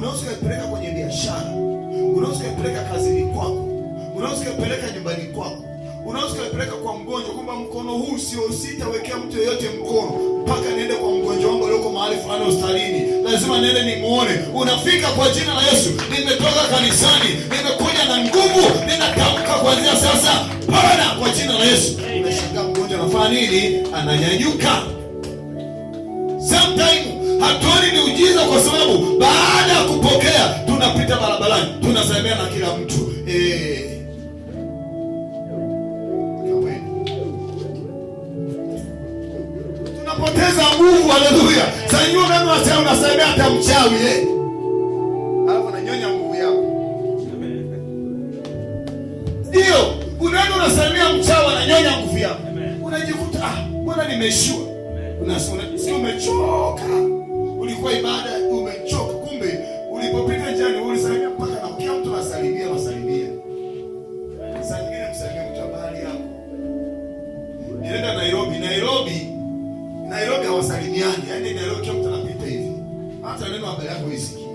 unaweza kupeleka kwenye biashara, unaweza kupeleka kazini kwako, unaweza kupeleka nyumbani kwako, unaweza kupeleka kwa mgonjwa, kwamba mkono huu sitawekea mtu yeyote mkono mpaka niende kwa mgonjwa wangu aliyoko mahali fulani hospitalini, lazima niende nimuone. Unafika kwa jina la Yesu. Nimetoka kanisani, nimekuja na nguvu, ninatamka kuanzia sasa, pona kwa jina la Yesu. Unashangaa mgonjwa anafanya nini? Ananyanyuka. Sometimes hatuoni miujiza kwa sababu baada ya kupokea tunapita barabarani tunasalimia na kila mtu. Tunapoteza nguvu. Haleluya. Sasa hiyo ndio unasema unasalimia hata mchawi alafu ananyonya nguvu yako. Ndio, unaenda unasalimia mchawi ananyonya nguvu yako. Unajikuta mbona nimeishiwa? Unasema si umechoka. Ulikuwa ibada umechoka, kumbe ulipopita njiani ulisalimia mpaka na kila mtu anasalimia. Sasa nyingine msalimia mtu habari yako. Nilienda Nairobi hawasalimiani. Yaani Nairobi kila mtu anapita hivi. Hata neno habari yako isikii.